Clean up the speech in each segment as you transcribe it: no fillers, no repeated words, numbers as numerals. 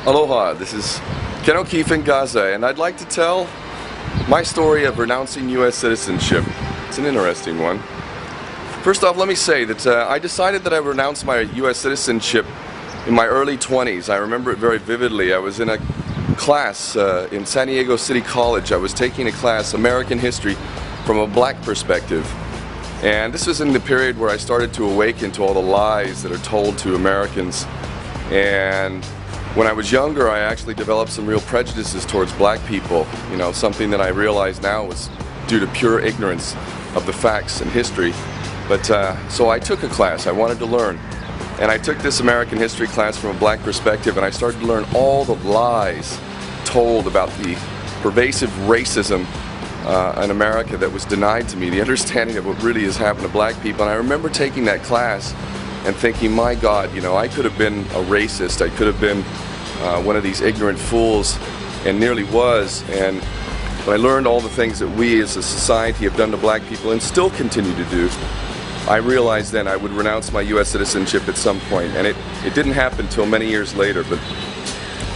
Aloha, this is Ken O'Keefe in Gaza, and I'd like to tell my story of renouncing U.S. citizenship. It's an interesting one. First off, let me say that I decided that I would renounce my U.S. citizenship in my early 20s. I remember it very vividly. I was in a class in San Diego City College. I was taking a class, American History, from a black perspective. And this was in the period where I started to awaken to all the lies that are told to Americans. And when I was younger, I actually developed some real prejudices towards black people. You know, something that I realize now was due to pure ignorance of the facts and history. But so I took a class. I wanted to learn. And I took this American history class from a black perspective, and I started to learn all the lies told about the pervasive racism in America that was denied to me, the understanding of what really has happened to black people. And I remember taking that class and thinking, my God, you know, I could have been a racist. I could have been one of these ignorant fools, and nearly was. And when I learned all the things that we as a society have done to black people and still continue to do, I realized then I would renounce my U.S. citizenship at some point. And it didn't happen until many years later. But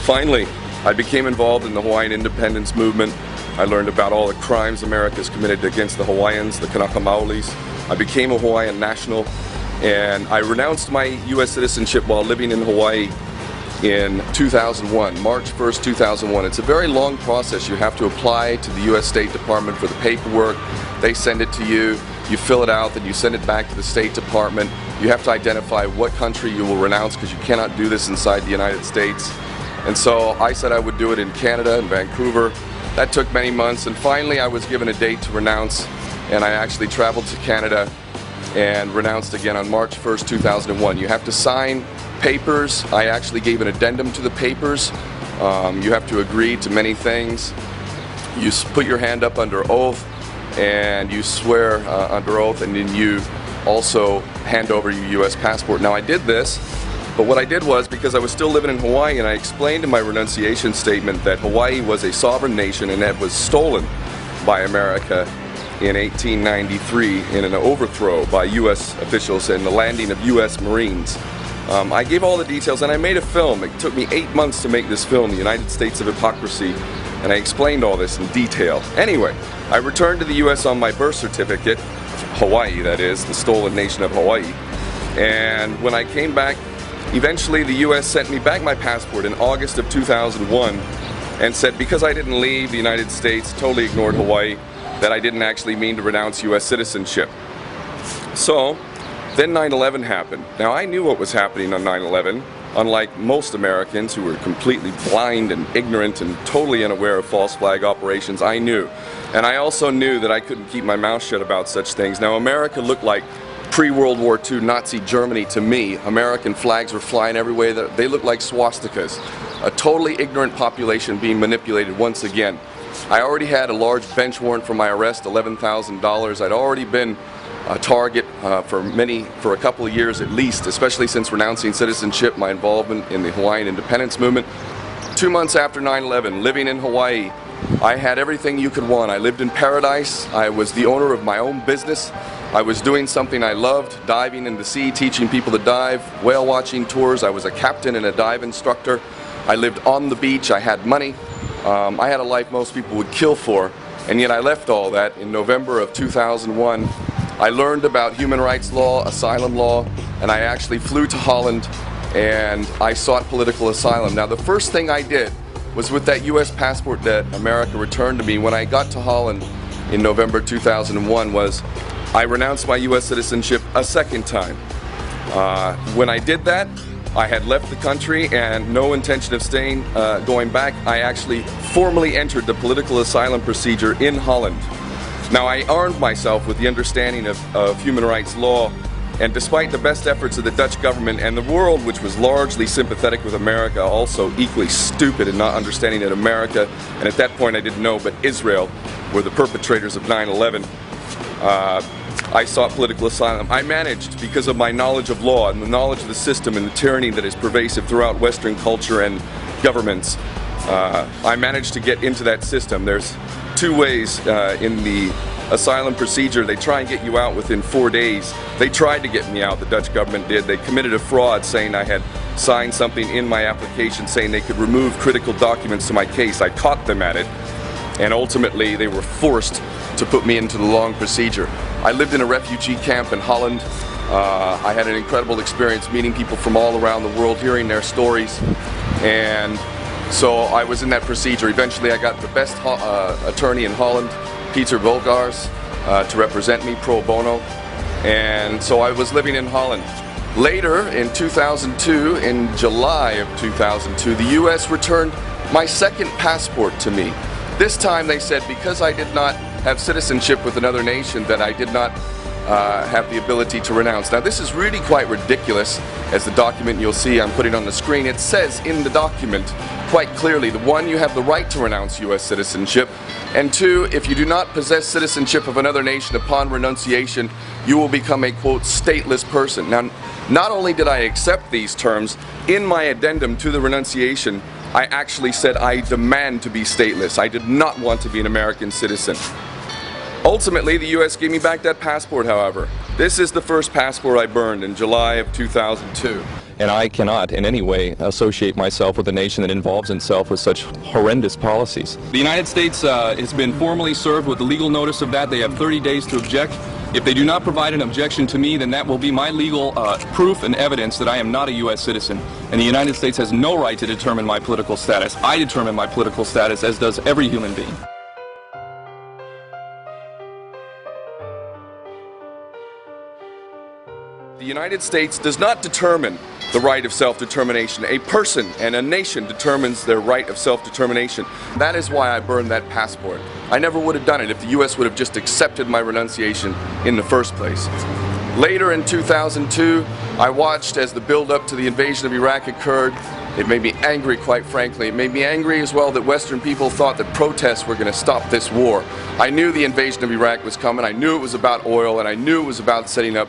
finally, I became involved in the Hawaiian independence movement. I learned about all the crimes America's committed against the Hawaiians, the Kanaka Maoris. I became a Hawaiian national. And I renounced my U.S. citizenship while living in Hawaii in 2001, March 1st, 2001. It's a very long process. You have to apply to the U.S. State Department for the paperwork. They send it to you. You fill it out, then you send it back to the State Department. You have to identify what country you will renounce, because you cannot do this inside the United States. And so I said I would do it in Canada, in Vancouver. That took many months, and finally I was given a date to renounce, and I actually traveled to Canada and renounced again on March 1st, 2001. You have to sign papers. I actually gave an addendum to the papers. You have to agree to many things. You put your hand up under oath, and you swear under oath, and then you also hand over your U.S. passport. Now I did this, but what I did was, because I was still living in Hawaii, and I explained in my renunciation statement that Hawaii was a sovereign nation and that was stolen by America in 1893 in an overthrow by U.S. officials and the landing of U.S. Marines. I gave all the details, and I made a film. It took me 8 months to make this film, The United States of Hypocrisy, and I explained all this in detail. Anyway, I returned to the U.S. on my birth certificate, Hawaii that is, the stolen nation of Hawaii. And when I came back, eventually the U.S. sent me back my passport in August of 2001 and said because I didn't leave the United States, totally ignored Hawaii, that I didn't actually mean to renounce U.S. citizenship. So then 9/11 happened. Now I knew what was happening on 9/11, unlike most Americans who were completely blind and ignorant and totally unaware of false flag operations. I knew. And I also knew that I couldn't keep my mouth shut about such things. Now America looked like pre-World War II Nazi Germany to me. American flags were flying everywhere. They looked like swastikas. A totally ignorant population being manipulated once again. I already had a large bench warrant for my arrest, $11,000. I'd already been a target for a couple of years at least, especially since renouncing citizenship, my involvement in the Hawaiian independence movement. 2 months after 9/11, living in Hawaii, I had everything you could want. I lived in paradise. I was the owner of my own business. I was doing something I loved, diving in the sea, teaching people to dive, whale watching tours. I was a captain and a dive instructor. I lived on the beach. I had money. I had a life most people would kill for, and yet I left all that in November of 2001. I learned about human rights law, asylum law, and I actually flew to Holland and I sought political asylum. Now the first thing I did was with that U.S. passport that America returned to me when I got to Holland in November 2001 was I renounced my U.S. citizenship a second time. When I did that, I had left the country and no intention of staying, going back. I actually formally entered the political asylum procedure in Holland. Now I armed myself with the understanding of human rights law, and despite the best efforts of the Dutch government and the world, which was largely sympathetic with America, also equally stupid in not understanding that America, and at that point I didn't know, but Israel were the perpetrators of 9/11, I sought political asylum. I managed, because of my knowledge of law and the knowledge of the system and the tyranny that is pervasive throughout Western culture and governments, I managed to get into that system. There's two ways in the asylum procedure. They try and get you out within 4 days. They tried to get me out, the Dutch government did. They committed a fraud saying I had signed something in my application saying they could remove critical documents to my case. I caught them at it, and ultimately they were forced to put me into the long procedure. I lived in a refugee camp in Holland. I had an incredible experience meeting people from all around the world, hearing their stories, and so I was in that procedure. Eventually I got the best attorney in Holland, Peter Bulgars, to represent me pro bono, and so I was living in Holland. Later in 2002, in July of 2002, the US returned my second passport to me. This time they said because I did not have citizenship with another nation that I did not have the ability to renounce. Now this is really quite ridiculous, as the document you'll see I'm putting on the screen. It says in the document quite clearly that 1, you have the right to renounce US citizenship, and 2, if you do not possess citizenship of another nation upon renunciation, you will become a, quote, stateless person. Now, not only did I accept these terms, in my addendum to the renunciation, I actually said I demand to be stateless. I did not want to be an American citizen. Ultimately, the US gave me back that passport, however. This is the first passport I burned in July of 2002. And I cannot in any way associate myself with a nation that involves itself with such horrendous policies. The United States has been formally served with the legal notice of that. They have 30 days to object. If they do not provide an objection to me, then that will be my legal proof and evidence that I am not a U.S. citizen. And the United States has no right to determine my political status. I determine my political status, as does every human being. The United States does not determine the right of self-determination. A person and a nation determines their right of self-determination. That is why I burned that passport. I never would have done it if the US would have just accepted my renunciation in the first place. Later in 2002, I watched as the build-up to the invasion of Iraq occurred. It made me angry, quite frankly. It made me angry as well that Western people thought that protests were going to stop this war. I knew the invasion of Iraq was coming. I knew it was about oil, and I knew it was about setting up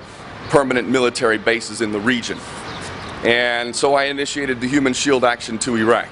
permanent military bases in the region. And so I initiated the Human Shield Action to Iraq.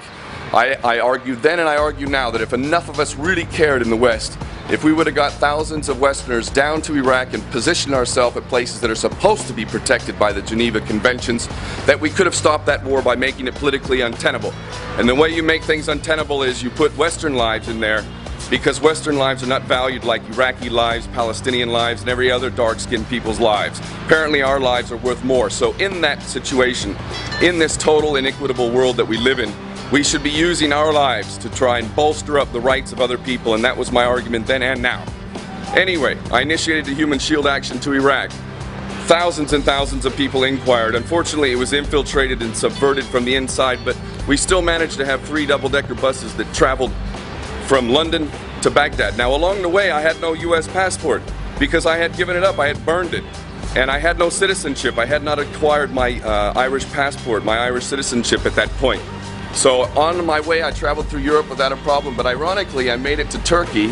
I argued then and I argue now that if enough of us really cared in the West, if we would have got thousands of Westerners down to Iraq and positioned ourselves at places that are supposed to be protected by the Geneva Conventions, that we could have stopped that war by making it politically untenable. And the way you make things untenable is you put Western lives in there, because Western lives are not valued like Iraqi lives, Palestinian lives, and every other dark-skinned people's lives. Apparently our lives are worth more. So in that situation, in this total inequitable world that we live in, we should be using our lives to try and bolster up the rights of other people, and that was my argument then and now. Anyway, I initiated the Human Shield Action to Iraq. Thousands and thousands of people inquired. Unfortunately, it was infiltrated and subverted from the inside, but we still managed to have 3 double-decker buses that traveled from London to Baghdad. Now along the way I had no US passport because I had given it up, I had burned it, and I had no citizenship. I had not acquired my Irish passport, my Irish citizenship at that point. So on my way I traveled through Europe without a problem, but ironically I made it to Turkey,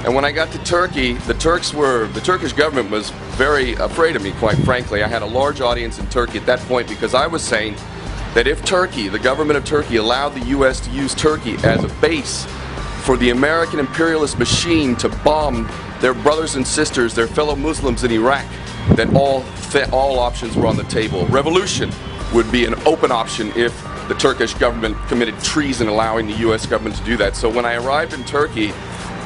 and when I got to Turkey, the Turkish government was very afraid of me, quite frankly. I had a large audience in Turkey at that point because I was saying that if Turkey, the government of Turkey, allowed the US to use Turkey as a base for the American imperialist machine to bomb their brothers and sisters, their fellow Muslims in Iraq, then all options were on the table. Revolution would be an open option if the Turkish government committed treason allowing the US government to do that. So when I arrived in Turkey,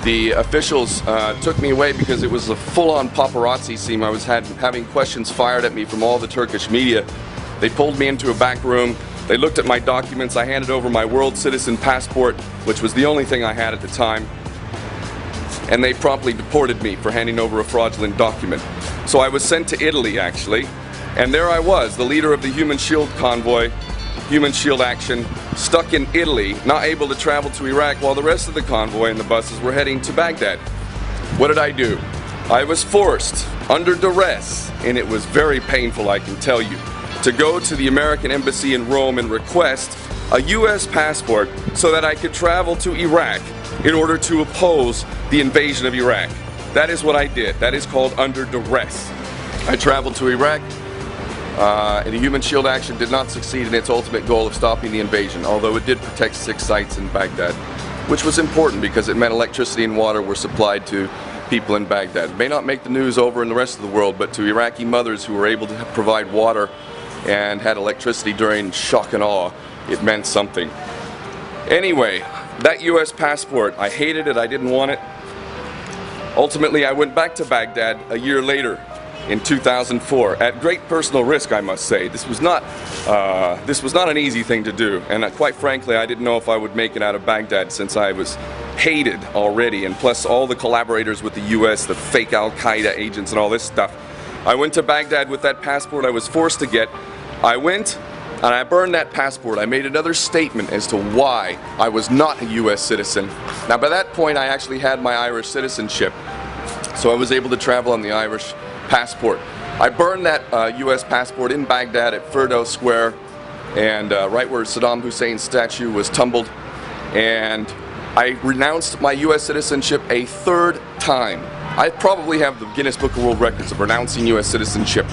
the officials took me away because it was a full-on paparazzi scene. I was having questions fired at me from all the Turkish media. They pulled me into a back room. They looked at my documents. I handed over my world citizen passport, which was the only thing I had at the time, and they promptly deported me for handing over a fraudulent document. So I was sent to Italy, actually, and there I was, the leader of the Human Shield convoy, Human Shield Action, stuck in Italy, not able to travel to Iraq while the rest of the convoy and the buses were heading to Baghdad. What did I do? I was forced, under duress, and it was very painful, I can tell you, to go to the American embassy in Rome and request a US passport so that I could travel to Iraq in order to oppose the invasion of Iraq. That is what I did. That is called under duress. I traveled to Iraq, and the Human Shield Action did not succeed in its ultimate goal of stopping the invasion, although it did protect 6 sites in Baghdad, which was important because it meant electricity and water were supplied to people in Baghdad. It may not make the news over in the rest of the world, but to Iraqi mothers who were able to provide water and had electricity during shock and awe, it meant something. Anyway, that US passport, I hated it, I didn't want it. Ultimately, I went back to Baghdad a year later in 2004, at great personal risk, I must say. This was not an easy thing to do, and quite frankly, I didn't know if I would make it out of Baghdad, since I was hated already, and plus all the collaborators with the US, the fake Al-Qaeda agents and all this stuff. I went to Baghdad with that passport I was forced to get. I went and I burned that passport. I made another statement as to why I was not a US citizen. Now, by that point, I actually had my Irish citizenship, so I was able to travel on the Irish passport. I burned that US passport in Baghdad at Firdos Square, and right where Saddam Hussein's statue was tumbled, and I renounced my US citizenship a third time. I probably have the Guinness Book of World Records of renouncing US citizenship.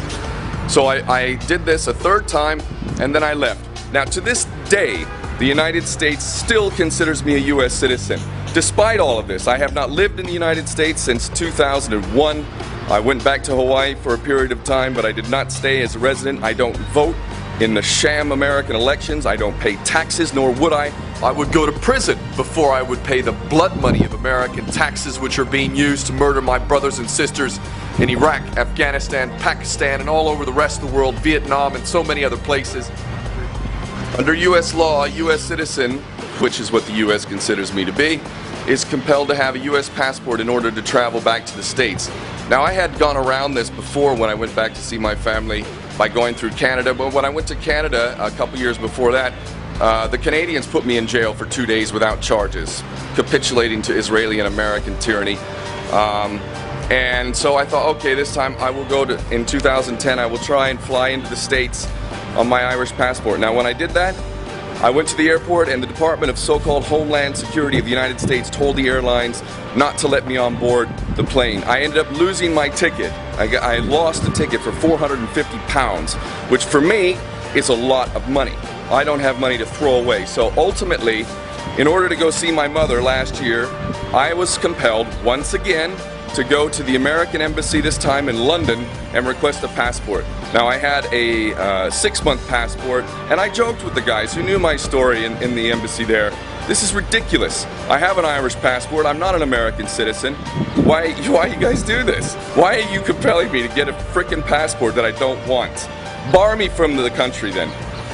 So I did this a third time, and then I left. Now, to this day, the United States still considers me a US citizen. Despite all of this, I have not lived in the United States since 2001. I went back to Hawaii for a period of time, but I did not stay as a resident. I don't vote in the sham American elections. I don't pay taxes, nor would I. I would go to prison before I would pay the blood money of American taxes, which are being used to murder my brothers and sisters in Iraq, Afghanistan, Pakistan, and all over the rest of the world, Vietnam, and so many other places. Under US law, a US citizen, which is what the US considers me to be, is compelled to have a US passport in order to travel back to the States. Now, I had gone around this before when I went back to see my family by going through Canada, but when I went to Canada a couple years before that, the Canadians put me in jail for 2 days without charges, capitulating to Israeli and American tyranny. And so I thought, okay, this time I will go to, in 2010, I will try and fly into the States on my Irish passport. Now, when I did that, I went to the airport, and the Department of so-called Homeland Security of the United States told the airlines not to let me on board the plane. I ended up losing my ticket. I lost the ticket for £450, which for me is a lot of money. I don't have money to throw away. So ultimately, in order to go see my mother last year, I was compelled once again to go to the American Embassy, this time in London, and request a passport. Now, I had a 6-month passport, and I joked with the guys who knew my story in the embassy there. This is ridiculous. I have an Irish passport. I'm not an American citizen. Why you guys do this? Why are you compelling me to get a frickin' passport that I don't want? Bar me from the country then.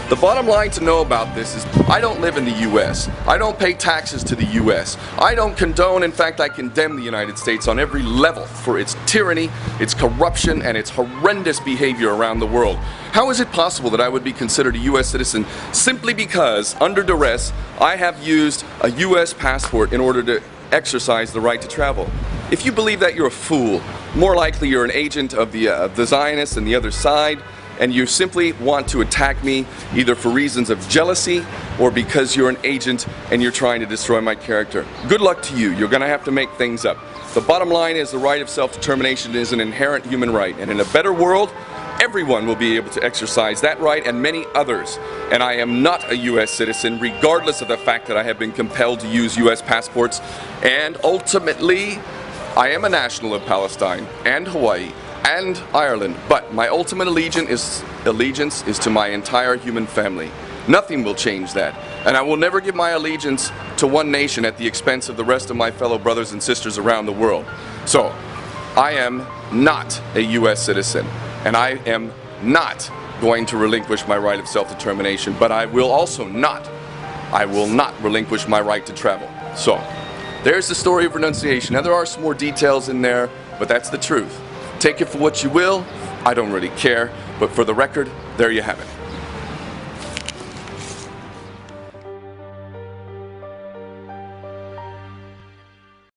The bottom line to know about this is I don't live in the US. I don't pay taxes to the US. I don't condone, in fact, I condemn the United States on every level for its tyranny, its corruption, and its horrendous behavior around the world. How is it possible that I would be considered a US citizen simply because, under duress, I have used a US passport in order to exercise the right to travel? If you believe that, you're a fool. More likely you're an agent of the Zionists and the other side, and you simply want to attack me either for reasons of jealousy or because you're an agent and you're trying to destroy my character. Good luck to you. You're going to have to make things up. The bottom line is the right of self-determination is an inherent human right, and in a better world, everyone will be able to exercise that right and many others. And I am not a US citizen, regardless of the fact that I have been compelled to use US passports, and ultimately, I am a national of Palestine and Hawaii and Ireland, but my ultimate allegiance is to my entire human family. Nothing will change that, and I will never give my allegiance to one nation at the expense of the rest of my fellow brothers and sisters around the world. So, I am not a US citizen, and I am not going to relinquish my right of self-determination, but I will not relinquish my right to travel. So, there's the story of renunciation. Now, there are some more details in there, but that's the truth. Take it for what you will. I don't really care, but for the record, there you have it.